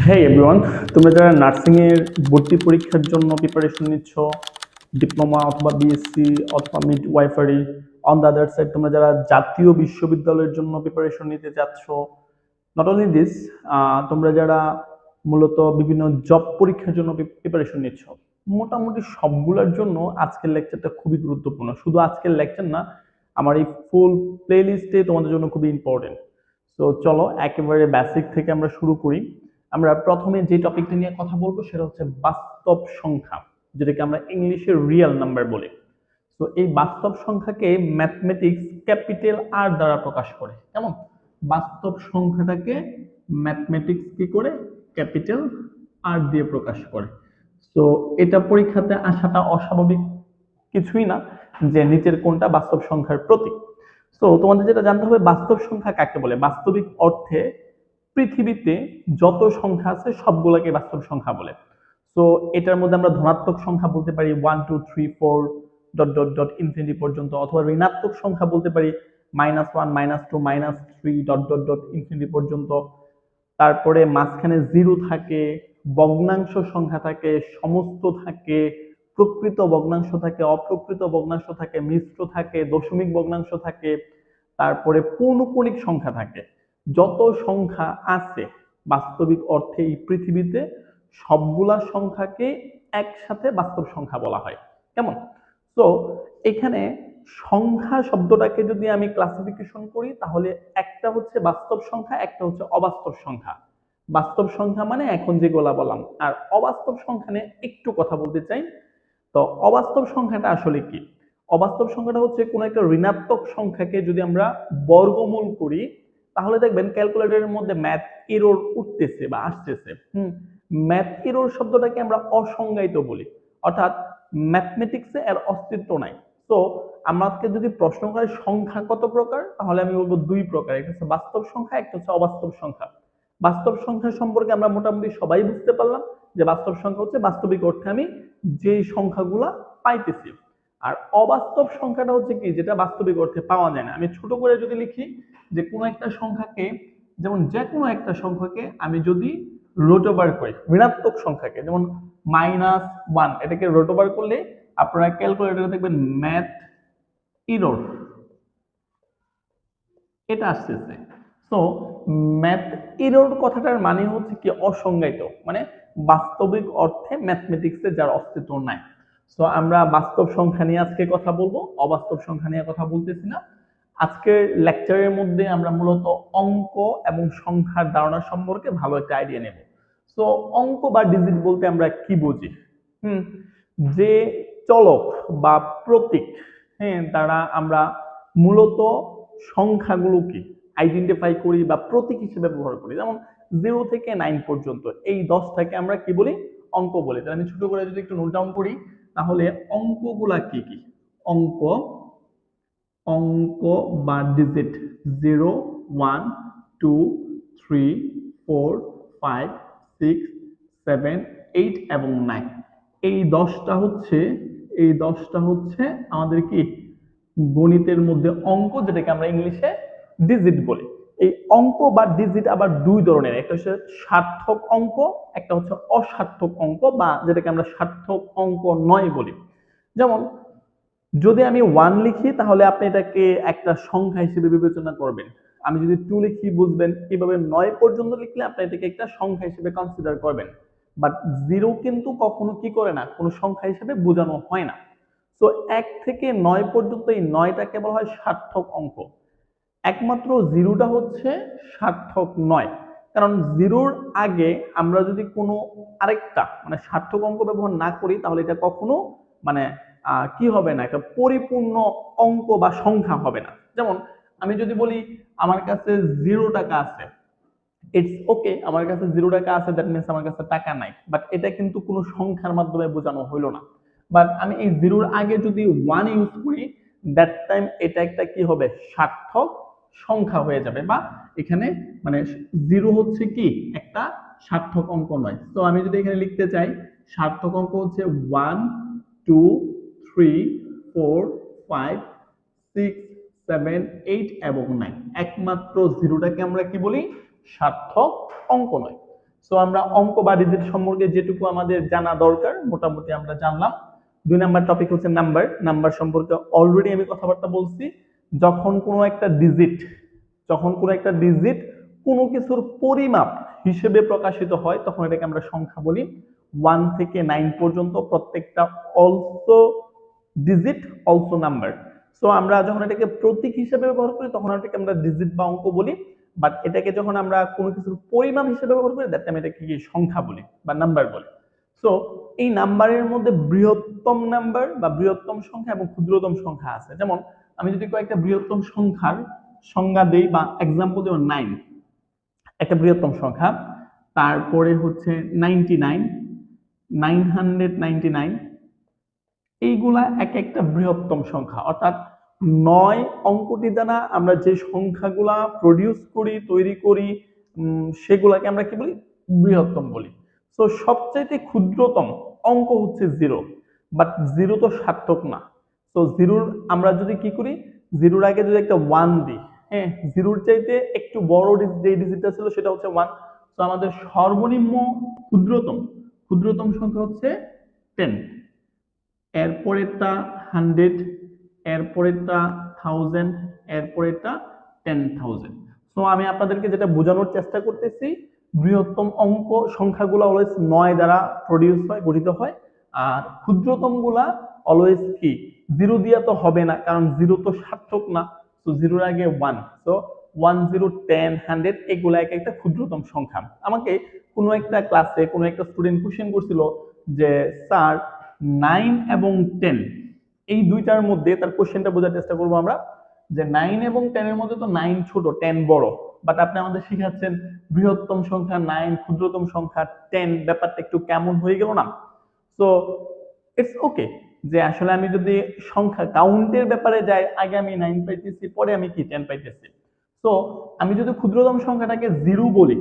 হেই everyone, তোমরা যারা nursing এর ভর্তি পরীক্ষার জন্য প্রিপারেশন নিচ্ছ, ডিপ্লোমা অথবা বিএসসি অথবা midwifery, on the other side তোমরা যারা জাতীয় বিশ্ববিদ্যালয়ের জন্য প্রিপারেশন নিতে যাচ্ছ, নট অনলি দিস, তোমরা যারা মূলত বিভিন্ন জব পরীক্ষার জন্য প্রিপারেশন নিচ্ছ, মোটামুটি সবগুলোর জন্য আজকের লেকচারটা খুবই গুরুত্বপূর্ণ। শুধু আজকের লেকচার না, আমার এই ফুল প্লে লিস্টে তোমাদের জন্য খুবই ইম্পর্টেন্ট। তো চলো একেবারে বেসিক থেকে আমরা শুরু করি। আমরা প্রথমে যে টপিকটা নিয়ে কথা বলবো সেটা হচ্ছে বাস্তব সংখ্যা, যেটাকে আমরা ইংলিশে রিয়েল নাম্বার বলি। তো এই বাস্তব সংখ্যাকে ম্যাথমেটিক্স ক্যাপিটাল আর দ্বারা প্রকাশ করে। কেমন? বাস্তব সংখ্যাটাকে ম্যাথমেটিক্স কি করে? ক্যাপিটাল আর দিয়ে প্রকাশ করে। তো এটা পরীক্ষাতে আসাটা অস্বাভাবিক কিছুই না, যে নিচের কোনটা বাস্তব সংখ্যার প্রতীক। তো তোমাদের যেটা জানতে হবে, বাস্তব সংখ্যা কাকে বলে। বাস্তবিক অর্থে পৃথিবীতে যত সংখ্যা আছে সবগুলোকে বাস্তব সংখ্যা বলে। তো এটার মধ্যে আমরা ধনাত্মক সংখ্যা বলতে পারি 1 2 3 4 ডট ডট ডট ইনফিনিটি পর্যন্ত, অথবা ঋণাত্মক সংখ্যা বলতে পারি -1 -2 -3 ডট ডট ডট ইনফিনিটি পর্যন্ত। তারপরে মাঝখানে জিরো থাকে, ভগ্নাংশ সংখ্যা থাকে, সমস্ত থাকে, প্রকৃত ভগ্নাংশ থাকে, অপ্রকৃত ভগ্নাংশ থাকে, মিশ্র থাকে, দশমিক ভগ্নাংশ থাকে, তারপরে পৌনঃপুনিক সংখ্যা থাকে। যত সংখ্যা আছে বাস্তবিক অর্থে এই পৃথিবীতে সবগুলা সংখ্যাকে একসাথে বাস্তব সংখ্যা বলা হয়। কেমন? তো এখানে সংখ্যা শব্দটাকে যদি আমি ক্লাসিফিকেশন করি, তাহলে একটা হচ্ছে বাস্তব সংখ্যা, একটা হচ্ছে অবাস্তব সংখ্যা। বাস্তব সংখ্যা মানে এখন যেগুলা বললাম, আর অবাস্তব সংখ্যা নিয়ে একটু কথা বলতে চাই। তো অবাস্তব সংখ্যাটা আসলে কি? অবাস্তব সংখ্যাটা হচ্ছে কোনো একটা ঋণাত্মক সংখ্যাকে যদি আমরা বর্গমূল করি, তাহলে দেখবেন ক্যালকুলেটরের মধ্যে ম্যাথ এরর উঠতেছে বা আসতেছে। ম্যাথ এরর শব্দটাকে আমরা অসংজ্ঞায়িত বলি, অর্থাৎ ম্যাথমেটিক্সে এর অস্তিত্ব নাই। তো আমাকে যদি প্রশ্ন করে সংখ্যা কত প্রকার, তাহলে আমি বলবো দুই প্রকার, একটা হচ্ছে বাস্তব সংখ্যা, একটা হচ্ছে অবাস্তব সংখ্যা। বাস্তব সংখ্যা সম্পর্কে আমরা মোটামুটি সবাই বুঝতে পারলাম যে বাস্তব সংখ্যা হচ্ছে বাস্তবিক অর্থে আমি যে সংখ্যাগুলা পাইতেছি। আর অবাস্তব সংখ্যাটা হচ্ছে কি, যেটা বাস্তবিক অর্থে পাওয়া যায় না। আমি ছোট করে যদি লিখি যে কোনো একটা সংখ্যাকে, যেমন যে কোনো একটা সংখ্যাকে আমি যদি রুট ওভার করি, ঋণাত্মক সংখ্যাকে যেমন -1, এটাকে রুট ওভার করলে আপনারা ক্যালকুলেটরে দেখবেন ম্যাথ ইরর এটা আসতেছে। তো ম্যাথ এরর কথাটার মানে হচ্ছে কি, অসংজ্ঞায়িত, মানে বাস্তবিক অর্থে ম্যাথমেটিক্সে যার অস্তিত্ব নাই। তো আমরা বাস্তব সংখ্যা নিয়ে আজকে কথা বলবো, অবাস্তব সংখ্যা নিয়ে কথা বলতেছি না। আজকের লেকচারের মধ্যে আমরা মূলত অঙ্ক এবং সংখ্যার ধারণা সম্পর্কে ভালো একটা আইডিয়া নেব। তো অঙ্ক বা ডিজিট বলতে আমরা কি বুঝি? হুম যে চলক বা প্রতীক, হ্যাঁ, দ্বারা আমরা মূলত সংখ্যাগুলোকে আইডেন্টিফাই করি বা প্রতীক হিসেবে ব্যবহার করি। যেমন 0 থেকে 9 পর্যন্ত এই 10টাকে আমরা কি বলি? অঙ্ক বলি। তাহলে আমি ছোট করে যদি একটু নোট ডাউন করি, তাহলে অঙ্কগুলা কি কি? অঙ্ক অঙ্ক বা ডিজিট 0 1 2 3 4 5 6 7 8 এবং 9। এই 10টা হচ্ছে আমাদের কি গণিতের মধ্যে অঙ্ক, যেটাকে আমরা ইংলিশে ডিজিট বলি। এই অঙ্ক বা ডিজিট আবার দুই ধরনের, একটা হচ্ছে সার্থক অঙ্ক, একটা হচ্ছে অসার্থক অঙ্ক, বা যেটাকে আমরা সার্থক অঙ্ক নয় বলি। যেমন যদি আমি 1 লিখি, তাহলে আপনি এটাকে একটা সংখ্যা হিসেবে বিবেচনা করবেন। আমি যদি 2 লিখি, বুঝবেন কিভাবে 9 পর্যন্ত লিখলে আপনি এটাকে একটা সংখ্যা হিসেবে কনসিডার করবেন। বাট 0 কিন্তু কখনো কি করে না, কোনো সংখ্যা হিসেবে বোঝানো হয় না। তো 1 থেকে 9 পর্যন্ত এই 9টা কেবল হয় সার্থক অঙ্ক। একমাত্র জিরোটা হচ্ছে সার্থক নয়। কারণ জিরোর আগে আমরা যদি কোনো আরেকটা মানে সার্থক অঙ্ক ব্যবহার না করি, তাহলে এটা কখনো মানে কি হবে না, একটা পরিপূর্ণ অঙ্ক বা সংখ্যা হবে না। যেমন আমি যদি বলি আমার কাছে 0 টাকা আছে, ইটস ওকে, আমার কাছে 0 টাকা আছে, দ্যাট মিনস আমার কাছে টাকা নাই, বাট এটা কিন্তু কোনো সংখ্যার মাধ্যমে বোঝানো হইলো না। বাট আমি এই জিরোর আগে যদি 1 ইউজ করি, দ্যাট টাইম এটা একটা কি হবে, সার্থক সংখ্যা হয়ে যাবে। বা এখানে মানে 0 হচ্ছে কি একটা সার্থক অঙ্ক নয়। তো আমি যদি এখানে লিখতে চাই, সার্থক অঙ্ক হচ্ছে 1 2 3 4 5 6 7 8 এবং 9। একমাত্র জিরোটাকে আমরা কি বলি? সার্থক অঙ্ক নয়। সো আমরা অঙ্ক বা ডিজিট সম্পর্কে যেটুকু আমাদের জানা দরকার মোটামুটি আমরা জানলাম। 2 নাম্বার টপিক হচ্ছে নাম্বার। নাম্বার সম্পর্কে অলরেডি আমি কথাবার্তা বলছি। যখন কোনো একটা ডিজিট কোনো কিছুর পরিমাপ হিসেবে প্রকাশিত হয় তখন এটাকে আমরা সংখ্যা বলি। 1 থেকে 9 পর্যন্ত প্রত্যেকটা also digit also number. So আমরা যখন এটাকে প্রতীক হিসেবে ব্যবহার করি তখন এটাকে আমরা ডিজিট বা অঙ্ক বলি, বাট এটাকে যখন আমরা কোনো কিছুর পরিমাপ হিসেবে ব্যবহার করি দ্যাট টাইম এটাকে কি সংখ্যা বলি বা নাম্বার বলি। সো এই নাম্বারের মধ্যে বৃহত্তম নাম্বার বা বৃহত্তম সংখ্যা এবং ক্ষুদ্রতম সংখ্যা আছে। যেমন আমি যদি কয়েকটা বৃহত্তম সংখ্যার সংজ্ঞা দেই বা এক্সাম্পল দেব, 9 একটা বৃহত্তম সংখ্যা, তারপরে হচ্ছে 99, 999, এইগুলা এক একটা বৃহত্তম সংখ্যা। অর্থাৎ 9 অঙ্কটি দ্বারা আমরা যে সংখ্যাগুলা প্রডিউস করি, তৈরি করি, সেগুলাকে আমরা কি বলি? বৃহত্তম বলি। তো সবচাইতে ক্ষুদ্রতম অঙ্ক হচ্ছে 0, বাট 0 তো সার্থক না। তো 0 আমরা যদি কি করি, 0 আগে যদি একটা 1 দিই, হ্যাঁ, 0 চাইতে একটু বড় যে ডিজিটটা ছিল সেটা হচ্ছে 1। তো আমাদের সর্বনিম্ন ক্ষুদ্রতম সংখ্যা হচ্ছে 10, এরপরেরটা 100, এরপরেরটা 1000, এরপরেরটা 10,000। সো আমি আপনাদেরকে যেটা বোঝানোর চেষ্টা করতেছি, বৃহত্তম অঙ্ক সংখ্যাগুলো অলওয়েজ 9 দ্বারা প্রডিউস হয়, গঠিত হয়। আর ক্ষুদ্রতম গুলা অলওয়েজ কি 0 দিয়া তো হবে না, কারণ 0 তো সার্থক না। তো 0 এর আগে 1। সো 1, 0, 10, 100 এগুলা এক একটা ক্ষুদ্রতম সংখ্যা। আমাকে কোনো একটা ক্লাসে কোনো একটা স্টুডেন্ট কোশ্চেন করছিল যে স্যার 9 এবং 10 এই দুইটার মধ্যে, তার কোশ্চেনটা বোঝার চেষ্টা করবো আমরা, যে 9 এবং 10 এর মধ্যে তো 9 ছোট 10 বড়, বাট আপনি আমাদের শিখাচ্ছেন বৃহত্তম সংখ্যা 9, ক্ষুদ্রতম সংখ্যা 10, ব্যাপারটা একটু কেমন হয়ে গেল না? সো ইটস ওকে যে আসলে আমি যদি সংখ্যা কাউন্টের ব্যাপারে যাই, আগে আমি 9 পাইতেছি, পরে আমি কি 10 পাইতেছি। সো আমি যদি ক্ষুদ্রতম সংখ্যাটাকে 0 বলি,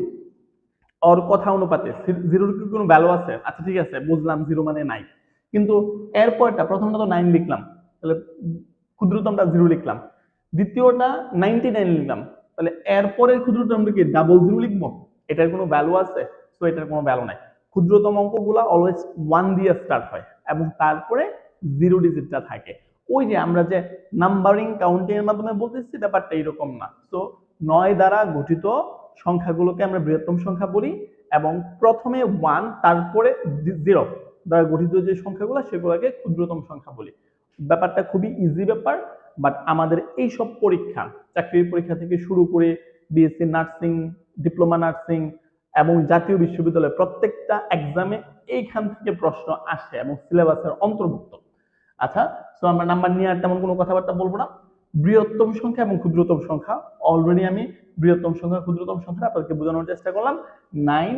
ওর কথা অনুপাতে 0-র কি কোনো ভ্যালু আছে? আচ্ছা ঠিক আছে, বুঝলাম 0 মানে নাই, কিন্তু এরপরটা প্রথমটা তো 9 লিখলাম, তাহলে ক্ষুদ্রতমটা 0 লিখলাম, দ্বিতীয়টা 99 লিখলাম, তাহলে এরপরের ক্ষুদ্রতমটা কি ডাবল 0 লিখবো? এটার কোনো ভ্যালু আছে? তো এটার কোনো ভ্যালু নাই। ক্ষুদ্রতম অঙ্কগুলা অলওয়েজ 1 দিয়ে স্টার্ট হয় এবং তারপরে 0 ডিজিটটা থাকে। ওই যে আমরা যে নাম্বারিং কাউন্টিং এর মাধ্যমে বলতেছি, ব্যাপারটা এরকম না। তো 9 দ্বারা গঠিত সংখ্যাগুলোকে আমরা বৃহত্তম সংখ্যা বলি এবং প্রথমে 1 তারপরে 0 দ্বারা গঠিত যে সংখ্যাগুলো সেগুলোকে ক্ষুদ্রতম সংখ্যা বলি। ব্যাপারটা খুবই ইজি ব্যাপার, বাট আমাদের এই সব পরীক্ষা, চাকরির পরীক্ষা থেকে শুরু করে বিএসসি নার্সিং, ডিপ্লোমা নার্সিং এবং জাতীয় বিশ্ববিদ্যালয়ের প্রত্যেকটা এক্সামে এইখান থেকে প্রশ্ন আসে এবং সিলেবাসের অন্তর্ভুক্ত। আচ্ছা, সো আমরা নাম্বার নিয়ে আর তেমন কোনো কথাবার্তা বলবো না। বৃহত্তম সংখ্যা এবং ক্ষুদ্রতম সংখ্যা অলরেডি আমি বৃহত্তম সংখ্যা ক্ষুদ্রতম সংখ্যা আপনাদেরকে বোঝানোর চেষ্টা করলাম। 9,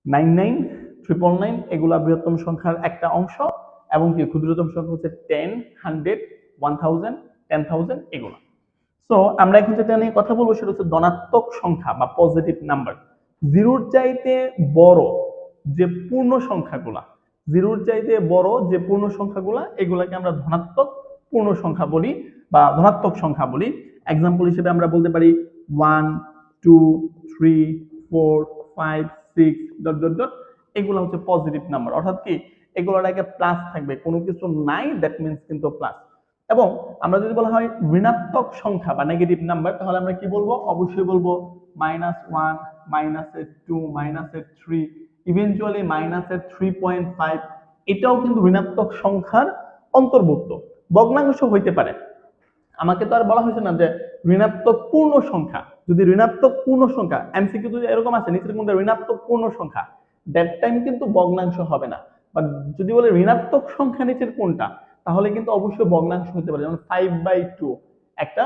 99, 999 এগুলা বৃহত্তম সংখ্যার একটা অংশ এবং কি ক্ষুদ্রতম সংখ্যা হচ্ছে 10, 100, 1000, 10,000 এগুলো। সো আমরা এখন যেটা নিয়ে কথা বলবো সেটা হচ্ছে ধনাত্মক সংখ্যা বা পজিটিভ নাম্বার। 0-র চাইতে বড় যে পূর্ণ সংখ্যাগুলা, 0-র চাইতে বড় যে পূর্ণ সংখ্যাগুলা, এগুলাকে আমরা ধনাত্মক পূর্ণ সংখ্যা বলি বা ধনাত্মক সংখ্যা বলি। এক্সাম্পল হিসেবে আমরা বলতে পারি 1, 2, 3, 4, 5, 6 ডট ডট ডট, এগুলো হচ্ছে পজিটিভ নাম্বার। অর্থাৎ কি এগুলোর আগে প্লাস থাকবে, কোনো কিছু নাই দ্যাট মিন্স কিন্তু প্লাস। এবং আমরা যদি বলা হয় ঋণাত্মক সংখ্যা বা নেগেটিভ নাম্বার, তাহলে আমরা কি বলবো? অবশ্যই বলবো -1, -2, -3, ইভেনচুয়ালি -3.5। এটাও কিন্তু ঋণাত্মক সংখ্যার অন্তর্ভুক্ত, ভগ্নাংশ হইতে পারে। আমাকে তো আর বলা হয়েছে না যে ঋণাত্মক পূর্ণ সংখ্যা। যদি ঋণাত্মক পূর্ণ সংখ্যা এমসিকিউ যদি এরকম আছে নিচের কোনটা ঋণাত্মক পূর্ণ সংখ্যা, দ্যাট টাইম কিন্তু ভগ্নাংশ হবে না। বাট যদি বলে ঋণাত্মক সংখ্যা নিচের কোনটা, তাহলে কিন্তু অবশ্যই ভগ্নাংশ হতে পারে। যেমন 5/2 একটা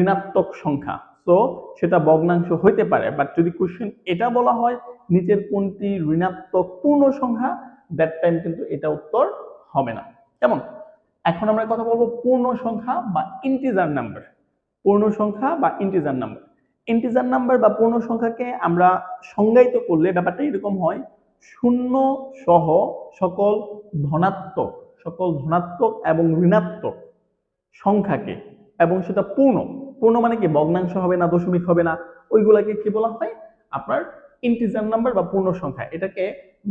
ঋণাত্মক সংখ্যা, তো সেটা ভগ্নাংশ হইতে পারে। বাট যদি কোশ্চেন এটা বলা হয় নিচের কোনটি ঋণাত্মক পূর্ণ সংখ্যা, দ্যাট টাইম কিন্তু এটা উত্তর হবে না। কেমন? এখন আমরা কথা বলবো পূর্ণ সংখ্যা বা ইন্টিজার নাম্বার। পূর্ণ সংখ্যা বা ইন্টিজার নাম্বার। ইন্টিজার নাম্বার বা পূর্ণ সংখ্যাকে আমরা সংজ্ঞায়িত করলে ব্যাপারটা এরকম হয়: শূন্য সহ সকল ধনাত্মক এবং ঋণাত্মক সংখ্যাকে, এবং সেটা পূর্ণ। পূর্ণ মানে কি ভগ্নাংশ হবে না, দশমিক হবে না, ওইগুলাকে কি বলা হয়? আপনার ইন্টিজার নাম্বার বা পূর্ণ সংখ্যা, এটাকে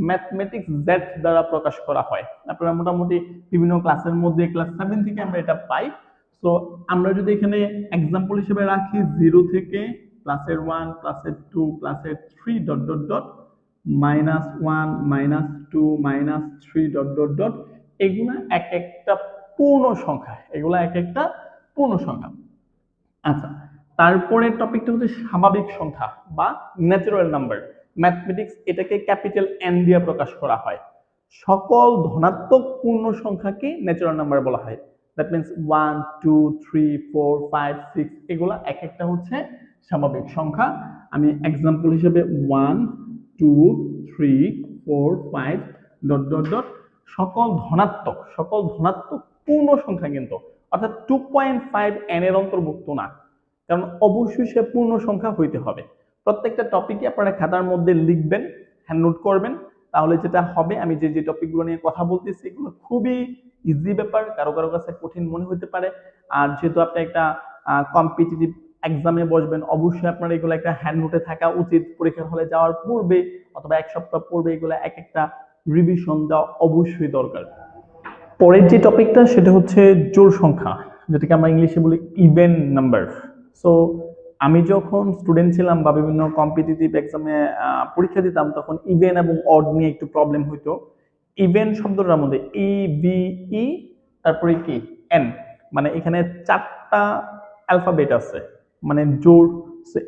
ম্যাথমেটিক্স জেড দ্বারা প্রকাশ করা হয়। আপনারা মোটামুটি বিভিন্ন ক্লাসের মধ্যে ক্লাস 7 থেকে আমরা এটা পাই। তো আমরা যদি এখানে এক্সাম্পল হিসেবে রাখি 0 থেকে প্লাসের 1 প্লাসের 2 প্লাসের 3 dot dot dot -1 -2 -3 dot dot dot, এগুলা এক একটা পূর্ণ সংখ্যা, এগুলা এক একটা পূর্ণ সংখ্যা। আচ্ছা, তারপরে টপিকটা হচ্ছে স্বাভাবিক সংখ্যা বা ন্যাচারাল নাম্বার। ম্যাথমেটিক্স এটাকে ক্যাপিটাল এন দিয়ে প্রকাশ করা হয়। সকল ধনাত্মক পূর্ণ সংখ্যাকে ন্যাচারাল নাম্বার বলা হয়। দ্যাট মিন্স 1 2 3 4 5 6 এগুলা এক একটা হচ্ছে স্বাভাবিক সংখ্যা। আমি এক্সাম্পল হিসেবে 1 2 3 4 5 ডট ডট ডট, সকল ধনাত্মক পূর্ণ সংখ্যা কিন্তু, অর্থাৎ 2.5 n এর অন্তর্ভুক্ত না, কারণ অবশ্যই সে পূর্ণ সংখ্যা হইতে হবে। প্রত্যেকটা টপিকে আপনারা খাতার মধ্যে লিখবেন, হ্যান্ড নোট করবেন, তাহলে যেটা হবে, আমি যে যে টপিকগুলো নিয়ে কথা বলতেছি এগুলো খুবই ইজি ব্যাপার, কারো কারো কাছে কঠিন মনে হতে পারে। আর যেহেতু আপনি একটা কম্পিটিটিভ এক্সামে বসবেন, অবশ্যই আপনার এগুলো একটা হ্যান্ড নোটে থাকা উচিত। পরীক্ষার হলে যাওয়ার পূর্বে অথবা এক সপ্তাহ পূর্বে এগুলো এক একটা রিভিশন দেওয়া অবশ্যই দরকার। পরের যে টপিকটা সেটা হচ্ছে জোড় সংখ্যা, যেটাকে আমরা ইংলিশে বলি ইভেন নাম্বার। সো আমি যখন স্টুডেন্ট ছিলাম বা বিভিন্ন কম্পিটিটিভ এক্সামে পরীক্ষা দিতাম, তখন ইভেন এবং অড নিয়ে একটু প্রবলেম হইতো। ইভেন শব্দটার মধ্যে ই ভি ই তারপরে কি এন, মানে এখানে 4টা অ্যালফাবেট আছে, মানে জোড়।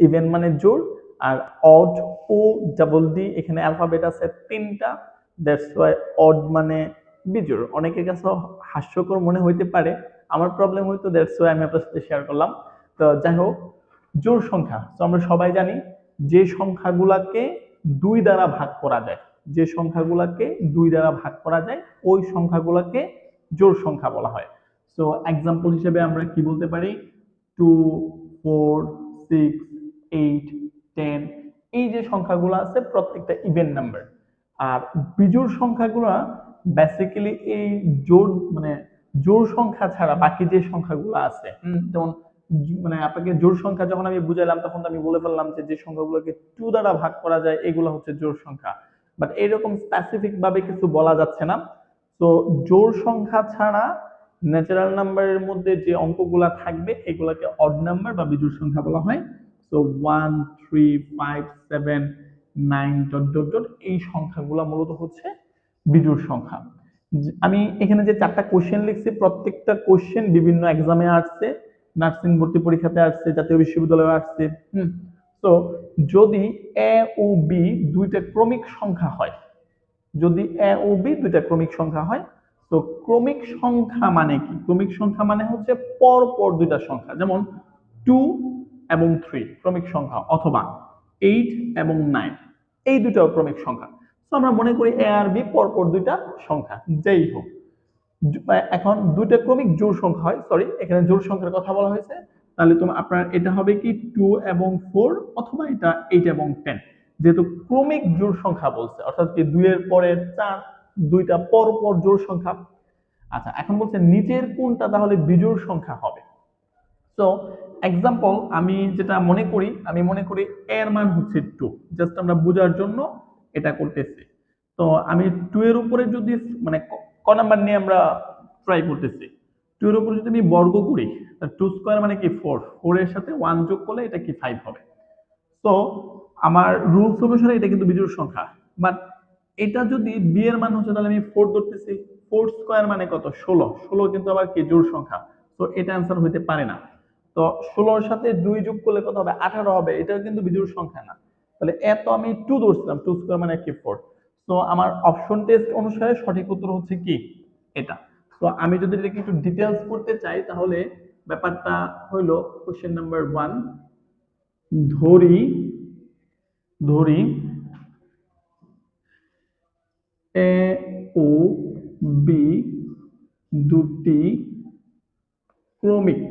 ইভেন মানে জোড়, আর অড ও ডাবল ডি এখানে অ্যালফাবেট আছে 3টা, দ্যাটস ওয়াই অড মানে বিজোড়। অনেকের কাছে হাস্যকর মনে হইতে পারে, আমার প্রবলেম হইতো, দ্যাটস ওয়াই আমি আপনার সাথে শেয়ার করলাম। তো যাই হোক, জোড় সংখ্যা, তো আমরা সবাই জানি যে সংখ্যাগুলাকে 2 দ্বারা ভাগ করা যায়, যে সংখ্যাগুলাকে 2 দ্বারা ভাগ করা যায় ওই সংখ্যাগুলাকে জোড় সংখ্যা বলা হয়। সো এক্সাম্পল হিসেবে আমরা কি বলতে পারি, 2 4 6 8 10, এই যে সংখ্যাগুলো আছে প্রত্যেকটা ইভেন নাম্বার। আর বিজোড় সংখ্যাগুলো বেসিক্যালি এই জোড় মানে জোড় সংখ্যা ছাড়া বাকি যে সংখ্যাগুলো আছে, যেমন মানে আপনাকে জোড় সংখ্যা যখন আমি বুঝাইলাম তখন আমি বলে ফেললাম যে যে সংখ্যাগুলোকে 2 দ্বারা ভাগ করা যায় এগুলো হচ্ছে জোড় সংখ্যা, বাট এরকম স্পেসিফিক ভাবে কিছু বলা যাচ্ছে না। তো জোড় সংখ্যা ছাড়া ন্যাচারাল নাম্বারের মধ্যে যে অঙ্কগুলা থাকবে এগুলাকে অড নাম্বার বা বিজোড় সংখ্যা বলা হয়। তো 1 3 5 7 9 ডট ডট ডট, এই সংখ্যাগুলো মূলত হচ্ছে বিজোড় সংখ্যা। আমি এখানে যে 4টা কোশ্চেন লিখছি, প্রত্যেকটা কোশ্চেন বিভিন্ন এক্সামে আসছে, নার্সিং ভর্তি পরীক্ষাতে আসছে, জাতীয় বিশ্ববিদ্যালয়ে আসছে। তো যদি এ ও বি দুইটা ক্রমিক সংখ্যা হয়, যদি এ ও বি দুইটা ক্রমিক সংখ্যা হয়, তো ক্রমিক সংখ্যা মানে কি? ক্রমিক সংখ্যা মানে হচ্ছে পর পর দুইটা সংখ্যা, যেমন 2 এবং 3 ক্রমিক সংখ্যা, অথবা 8 এবং 9, এই দুটো ক্রমিক সংখ্যা। তো আমরা মনে করি এ আর বি পরপর দুইটা সংখ্যা, যেই হোক। এখন দুইটা ক্রমিক জোড় সংখ্যা হয়, সরি এখানে জোড় সংখ্যার কথা বলা হয়েছে, তাহলে আপনার এটা হবে কি 2 এবং 4, অথবা এটা 8 এবং 10, যেহেতু ক্রমিক জোড় সংখ্যা বলছে, অর্থাৎ কি 2 এর পরে 4, দুইটা পর পর জোড় সংখ্যা। আচ্ছা, এখন বলছে নিচের কোনটা তাহলে বিজোড় সংখ্যা হবে। তো এক্সাম্পল আমি যেটা মনে করি, আমি মনে করি এর মান হচ্ছে 2, জাস্ট আমরা বোঝার জন্য এটা করতেছি। তো আমি 2 এর উপরে যদি মানে ক নাম্বার নিয়ে আমরা ট্রাই করতেছি, 2 এর উপরে যদি আমি বর্গ করি, 2 স্কয়ার মানে কি 4, 4 এর সাথে 1 যোগ করলে এটা কি 5 হবে। তো আমার রুলস অনুসারে এটা কিন্তু বিজোড় সংখ্যা, বাট এটা যদি বি এর মান হচ্ছে, তাহলে আমি 4 ধরতেছি, 4 স্কয়ার মানে কত 16, 16 কিন্তু আবার কি জোড় সংখ্যা, তো এটা অ্যান্সার হইতে পারে না। তো 16 এর সাথে 2 যোগ করলে কত হবে 18 হবে, এটাও কিন্তু বিজোড় সংখ্যা না। তাহলে এত আমি 2 ধরছিলাম, 2 স্কয়ার মানে কি 4। তো আমার অপশন টেস্ট অনুসারে সঠিক উত্তর হচ্ছে কি এটা। তো আমি যদি এটাকে একটু ডিটেইলস করতে চাই, তাহলে ব্যাপারটা হইলো কোশ্চেন নাম্বার 1, ধরি ধরি এ ও বি দুটি ক্রমিক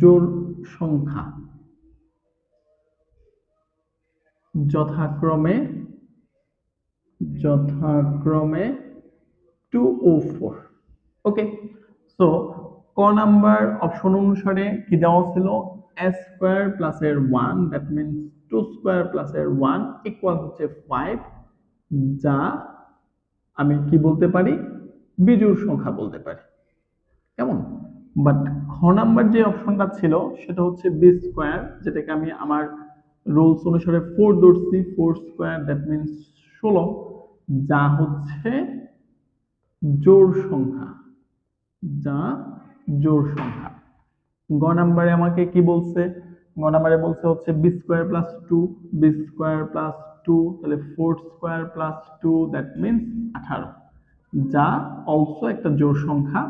জোড় সংখ্যা, যথাক্রমে 2 ও 4। ওকে, সো ক নাম্বার অপশন অনুসারে কি দেওয়া ছিল, এ স্কয়ার প্লাস এর 1, that means two square plus এর 1 ইকুয়াল হচ্ছে 5, যা আমি কি বলতে পারি, বিজোড় সংখ্যা বলতে পারি। কেমন? বাট খ নাম্বার যে অপশনটা ছিল সেটা হচ্ছে বি স্কোয়ার, যেটাকে আমি আমার রুলস অনুসারে 4 ধরছি। 4 স্কোয়ার দ্যাট মিনস 16, যা হচ্ছে জোড় সংখ্যা, যা জোড় সংখ্যা। গ নাম্বারে আমাকে কি বলছে? গ নাম্বারে বলছে হচ্ছে b square plus 2, b square plus 2, তাহলে 4 স্কোয়ার প্লাস 2 দ্যাট মিনস 18, যা অলসো একটা জোড় সংখ্যা।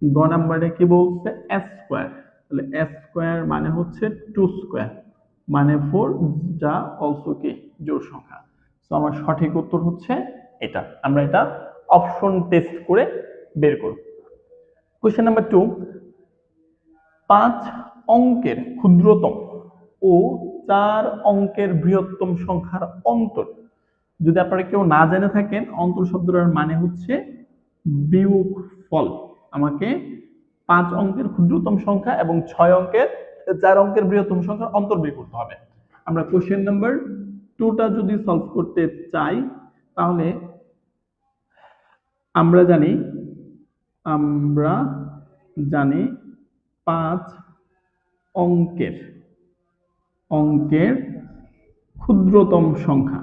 গ নাম্বারে কি বলছে? এস স্কোয়ার, তাহলে এস স্কোয়ার মানে হচ্ছে 2 স্কোয়ার মানে 4, যা অলসো কি জোড় সংখ্যা। তো আমার সঠিক উত্তর হচ্ছে এটা। আমরা এটা অপশন টেস্ট করে বের করব। কোশ্চেন নাম্বার 2, 5 অঙ্কের ক্ষুদ্রতম ও 4 অঙ্কের বৃহত্তম সংখ্যার অন্তর। যদি আপনারা কেউ না জেনে থাকেন, অন্তর শব্দটার মানে হচ্ছে বিয়োগফল। আমাকে 5 অঙ্কের ক্ষুদ্রতম সংখ্যা এবং 4 অঙ্কের বৃহত্তম সংখ্যার অন্তর বের করতে হবে। আমরা কোশ্চেন নাম্বার 2টা যদি সলভ করতে চাই, তাহলে আমরা জানি 5 অঙ্কের ক্ষুদ্রতম সংখ্যা।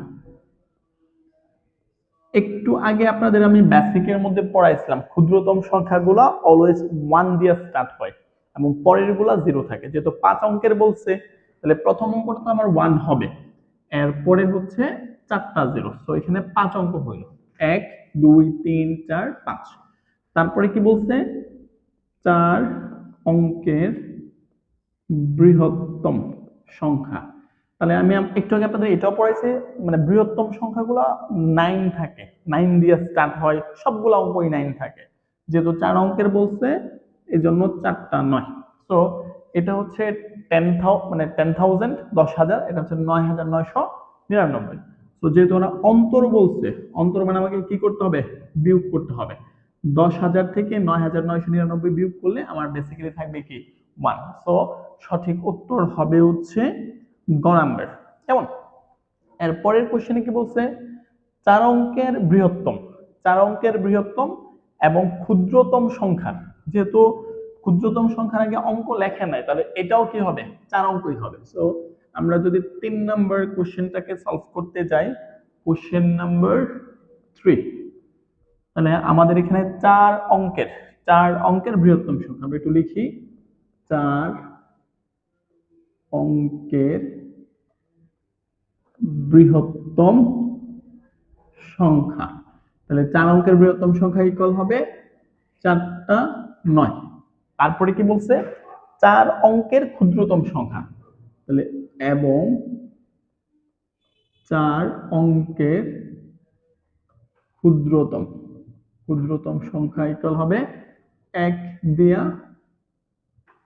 একটু আগে আপনাদের আমি বেসিকের মধ্যে পড়াইছিলাম, ক্ষুদ্রতম সংখ্যাগুলো অলওয়েজ 1 দিয়ে স্টার্ট হয় এবং পরের গুলা 0 থাকে। যেহেতু 5 অঙ্কের বলছে, তাহলে প্রথম অঙ্কটা তো আমার 1 হবে, এরপরে হচ্ছে 4টা 0, তো এখানে 5 অঙ্ক হইল 1 2 3 4 5। তারপরে কি বলছে? 4 অঙ্কের বৃহত্তম সংখ্যা। তাহলে আমি একটু আগে আপনাদের এটাও পড়াইছি, মানে বৃহত্তম সংখ্যাগুলো 9 থাকে, 9 দিয়ে স্টার্ট হয়, সবগুলো অঙ্কই 9 থাকে। যেহেতু 4 অঙ্কের বলছে, এই জন্য 4টা 9। তো এটা হচ্ছে 10,000, মানে 10,000 10,000, এটা হচ্ছে 9,999। তো যেহেতু ওরা অন্তর বলছে, অন্তর মানে আমাকে কি করতে হবে? বিয়োগ করতে হবে। 10,000 থেকে 9,999 বিয়োগ করলে আমার বেসিক্যালি থাকবে কি? 1। সো সঠিক উত্তর হবে হচ্ছে গ নাম্বার। কেমন? এর পরের কোশ্চেনে কি বলছে? 4 অঙ্কের বৃহত্তম এবং ক্ষুদ্রতম সংখ্যা। যেহেতু ক্ষুদ্রতম সংখ্যার আগে অঙ্ক লেখা নাই, তাহলে এটাও কি হবে? 4 অঙ্কই হবে। সো আমরা যদি 3 নাম্বার কোশ্চেনটাকে সলভ করতে যাই, কোশ্চেন নাম্বার 3, তাহলে আমাদের এখানে 4 অঙ্কের বৃহত্তম সংখ্যা। আমরা একটু লিখি, 4 অঙ্কের বৃহত্তম সংখ্যা। তাহলে 4 অঙ্কের বৃহত্তম সংখ্যা ইকুয়াল হবে 4টা 9। তারপরে কি বলছে? 4 অঙ্কের ক্ষুদ্রতম সংখ্যা, তাহলে এবং 4 অঙ্কের ক্ষুদ্রতম সংখ্যা ইকুয়াল হবে 1 দিয়া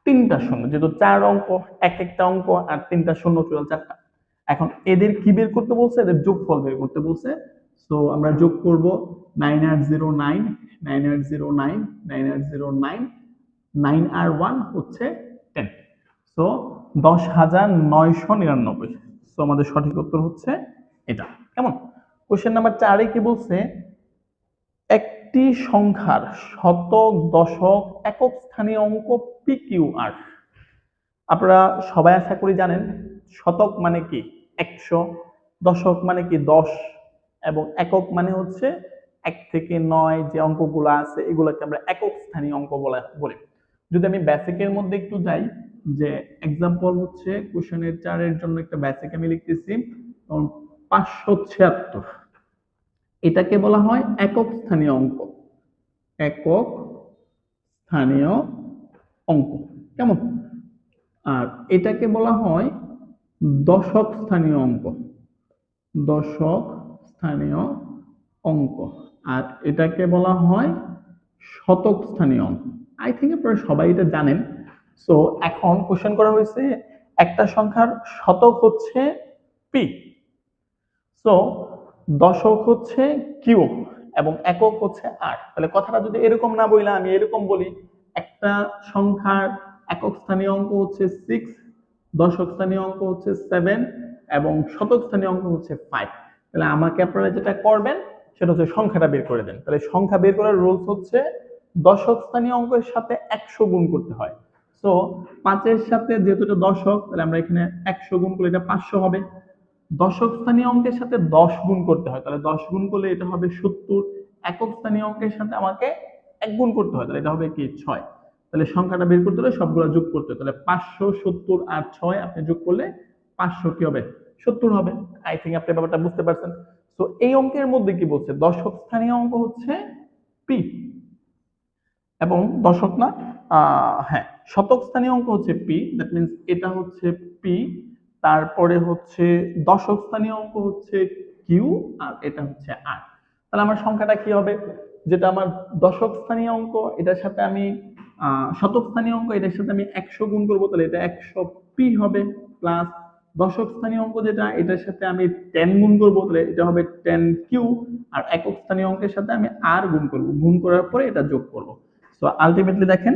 3টা শূন্য। যেহেতু 4 অঙ্ক, একটা অঙ্ক আর 3টা শূন্য, টোটাল 4টা। এখন এদের কি বের করতে বলছে? এদের যোগফল বের করতে বলছে। সো আমরা যোগ করব 9809 9809 9809, 9 আর 1 হচ্ছে 10, সো 10,999। সো আমাদের সঠিক উত্তর হচ্ছে এটা। কেমন? কোশ্চেন নাম্বার 4-এ কি বলছে? একটি সংখ্যার শতক, দশক, একক স্থানীয় অঙ্ক PQR। আপনারা সবাই আশা করি জানেন শতক মানে কি 100, দশক মানে কি 10, এবং একক মানে হচ্ছে 1 থেকে 9 যে অঙ্কগুলো আছে, এগুলোকে আমরা একক স্থানীয় অঙ্ক বলি। যদি আমি বেসিকের মধ্যে একটু যাই, যে এক্সাম্পল হচ্ছে কোশ্চেনের 4-এর জন্য একটা বেসিক আমি লিখতেছি, 576, এটাকে বলা হয় একক স্থানীয় অঙ্ক। একক স্থানীয় অঙ্ক। কেমন? আর এটাকে বলা হয় দশক স্থানীয় অঙ্ক। দশক স্থানীয় অঙ্ক। আর এটাকে বলা হয় শতক স্থানীয় অঙ্ক। আই থিঙ্ক আপনারা সবাই এটা জানেন। সো এখন কোশ্চেন করা হয়েছে একটা সংখ্যার শতক হচ্ছে পি, সো দশক হচ্ছে কিউ, এবং একক হচ্ছে আর। তাহলে কথাটা যদি এরকম না বলি, আমি এরকম বলি, একটা সংখ্যার একক স্থানীয় অঙ্ক হচ্ছে 6, দশক স্থানীয় অঙ্ক হচ্ছে 7, এবং শতক স্থানীয় অঙ্ক হচ্ছে 5। তাহলে আমাকে আপনারা যেটা করবেন সেটা হচ্ছে সংখ্যাটা বের করে দেন। তাহলে সংখ্যা বের করার রুলস হচ্ছে দশক স্থানীয় অঙ্কের সাথে 100 গুণ করতে হয়। সো 5 এর সাথে যেহেতু এটা দশক, তাহলে আমরা এখানে 100 গুণ করলে এটা 500 হবে। দশক স্থানীয় অঙ্কের সাথে 10 গুণ করতে হয়, তাহলে 10 গুণ করলে এটা হবে 70। একক স্থানীয় অঙ্কের সাথে আমাকে 1 গুণ করতে হয়, তাহলে এটা হবে কি 6। তাহলে সংখ্যাটা বের করতে হলে সবগুলো যোগ করতে হয়, তাহলে 570 আর 6 আপনি যোগ করলে 500 কি হবে 70 হবে। আই থিঙ্ক আপনি ব্যাপারটা বুঝতে পারছেন। তো এই অঙ্কের মধ্যে কি বলছে, দশক স্থানীয় অঙ্ক হচ্ছে পি, এবং দশক না, হ্যাঁ, শতক স্থানীয় অঙ্ক হচ্ছে পি, দ্যাট মিনস এটা হচ্ছে পি। তারপরে হচ্ছে দশক স্থানীয় অঙ্ক হচ্ছে কিউ, আর এটা হচ্ছে আর। তাহলে আমার সংখ্যাটা কি হবে, যেটা আমার দশক স্থানীয় অঙ্ক এটার সাথে আমি শতক স্থানীয় অঙ্ক এটার সাথে আমি 100 গুণ করবো, তাহলে এটা 100 পি হবে, প্লাস দশক স্থানীয় অঙ্ক যেটা এটার সাথে আমি 10 গুণ করবো, তাহলে এটা হবে 10 কিউ। আর একক স্থানীয় অঙ্কের সাথে আমি আর গুণ করবো, গুণ করার পরে এটা যোগ করবো। তো আলটিমেটলি দেখেন,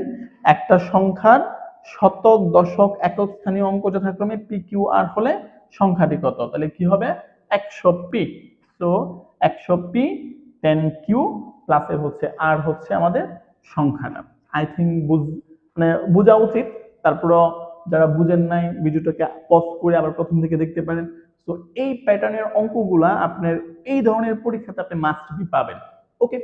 একটা সংখ্যার শতক, দশক, একক স্থানীয় অঙ্ক যথাক্রমে পি কিউ আর হলে সংখ্যাটি কত, তাহলে কি হবে 100 পি। তো 100 পি 10 কিউ প্লাসে হচ্ছে আর হচ্ছে আমাদের সংখ্যাটা। আই থিঙ্ক মানে বোঝা উচিত। তারপরও যারা বুঝেন নাই ভিডিওটাকে পজ করে আবার প্রথম থেকে দেখতে পারেন। তো এই প্যাটার্নের অঙ্কগুলা আপনার এই ধরনের পরীক্ষাতে আপনি মাস্ট বি পাবেন। ওকে।